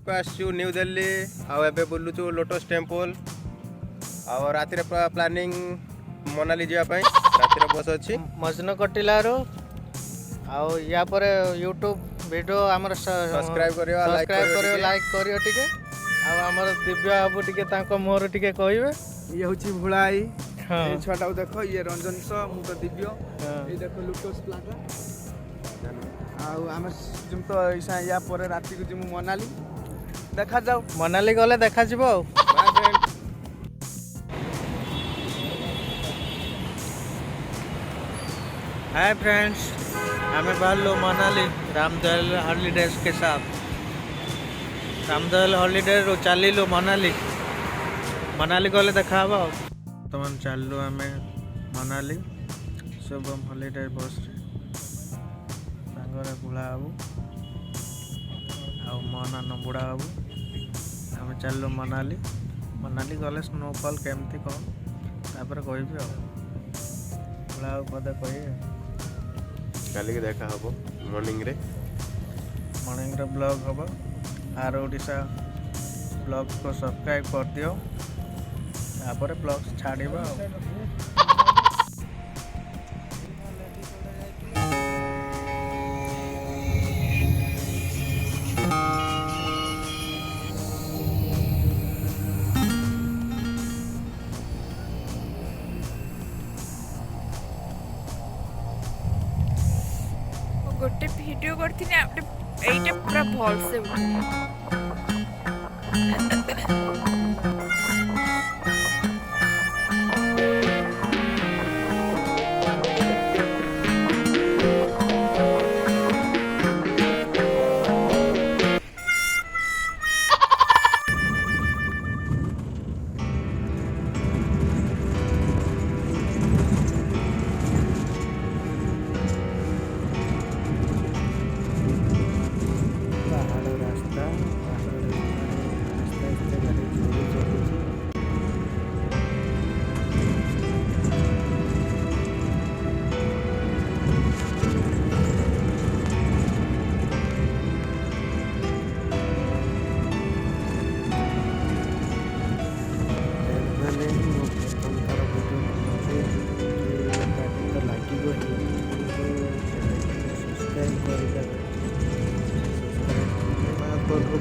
को आसचु न्यू दिल्ली आबे बुलुचु lotus temple आ रातिर planning Manali जावाई रातिर बस अच्छी मजन कटिलारू या पर यूट्यूब वीडियो आमर सब्सक्राइब करियो लाइक करियो टिके आमर दिव्य बाबू टिके तांको मोर टिके कहबे ये होची भुलाई हां ए छोटा देखो ये रंजन स मु तो दिव्य ए देखो लुटोस प्लाटा आम जिम तो ऐसा या पर राति को जिम मनाली देखा जाओ मनाली गले देखा जिवो हाय फ्रेंड्स हमें बाहर मनाली रामदयाल हॉलीडेज के साथ रामदयाल हॉलीडेज रो चलिलु मनाली गले देखा तुम चलू आम मनाली शुभम हॉलीडेज बस सांगरे बुला बाबू आ मो ना नबुड़ा बाबू आम चलू मनाली गले स्नोफॉल केमती कौन तापर कहबी बुला बाबू पदे कह काली देखा हम मॉर्निंग रे ब्लॉग हम आर ओडिशा ब्लॉग को सब्सक्राइब कर दियो तापर ब्लॉग छाड़िबा गोटे वीडियो करथि एटा पूरा भल से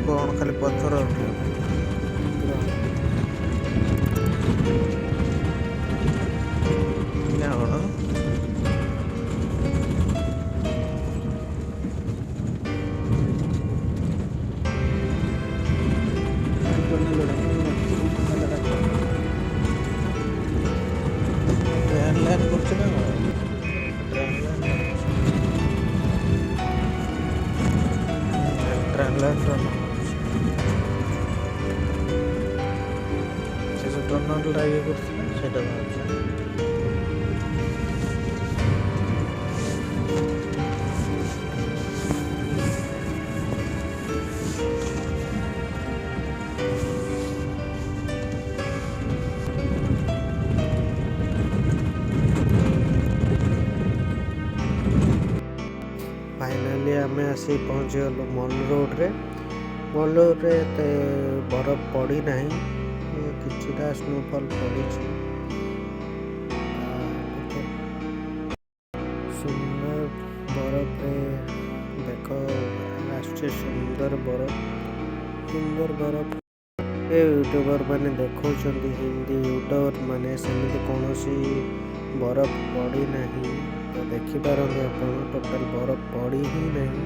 कौन खाली पत्थर फाइनाली आम आसी पहुँची गलु मॉल रोड रे बरफ पड़ी ना किछिटा स्नोफॉल पड़ी सुंदर बरफ रे देख आसছে सुंदर बरफ यूट्यूबर मैंने देखा हिंदी यूट्यूबर मैंने सेमती कौन बरफ पड़ी ना तो देखिपारे आप टोटाल बरफ पड़ी ही नहीं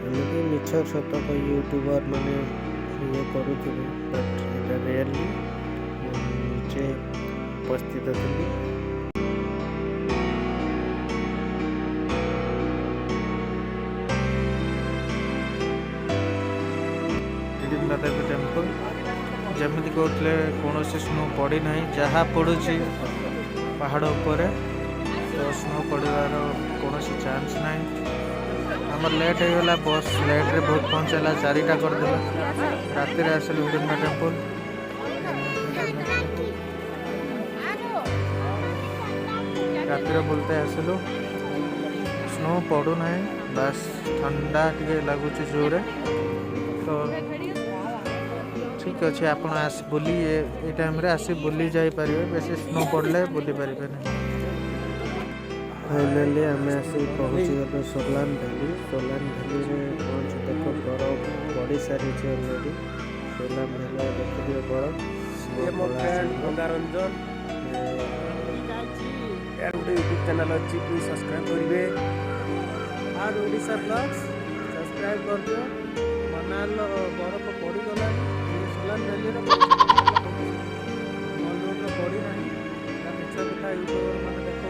एमती मिछ सत यूट्यूबर मैंने ये करुवे बट ये रियली निजे उपस्थित थी देवी टेम्पल जमी कहते कौन स्नो पड़ी ना जहाँ पड़ू पहाड़ उपर तो स्नो पड़ार कौन चांस ना आम लेट होगा बस लेट रे बहुत पहुँचला 4टा करदेला राति आसल हिडिंबा टेम्पल रातिर बुलते आसलु स्नो पड़ू ना बस ठंडा टे लगुच जोरे तो ठीक अच्छे आप बुली ये टाइम रे आसी बुली जापर बेस स्नो पड़े बुली पारे फाइनाली आम आसी पहुँची गलु सोलान भैली पहुँच देख बरफ पड़ सारी अलरेडी सोलान भैली देखिए बरफ ये मो फ्रेंड गंगारंजन यार गोटे यूट्यूब चैनल अच्छी प्लीज सब्सक्राइब करेंगे और ओडिशा ब्लॉग्स सब्सक्राइब कर दियो मनाल बरफ पड़गला सोलान भैली मॉल रोड पड़ी ना मिछ कथा यूट्यूबर मैंने देखा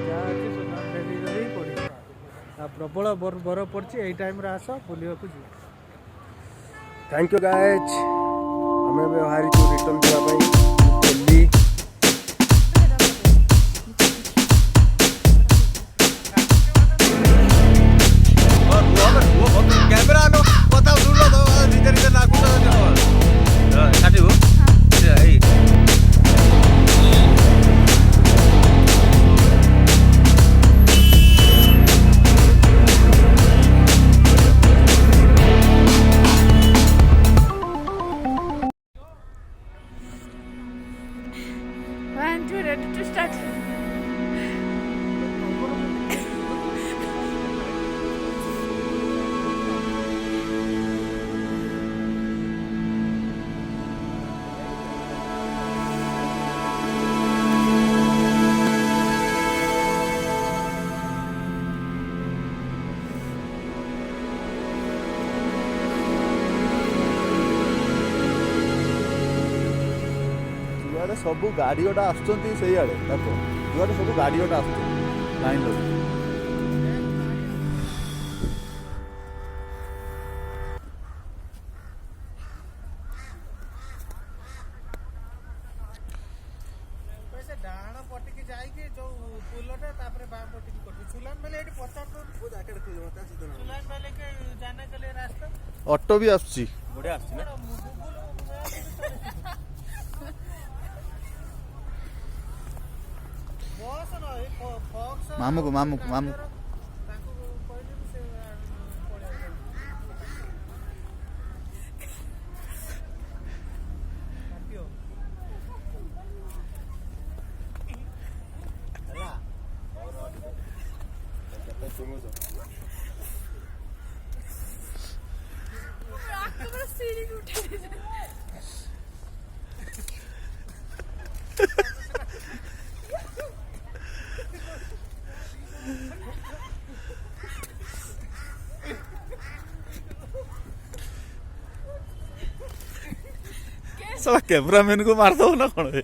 जहाँ अच्छे सोलान भैली ही पड़ी प्रबल बरफ पड़ी यही टाइम आस बुलवा जी थैंक यू गाइज हमें व्यवहार रिटर्न देवाई दिल्ली कैमेरा आनो कथा सुन लो निजे निजे नाकु काटिबो एई One, two, ready to start. जुआड़े सब गाड़ी गोटा आसुँच से आड़े जुआड़े सब गाड़ी गोटा आसुँच लाइन लगे डाण पटिकी जाइए जो पुलटा बाम पटिकी कटु सुलान बेले ये 50 सुलान बेले के जाने के लिए रास्ता ऑटो भी आसुची बढ़िया आछि ना बस न फॉक्स मामू को साला कैमरामैन को मार दो ना कौन है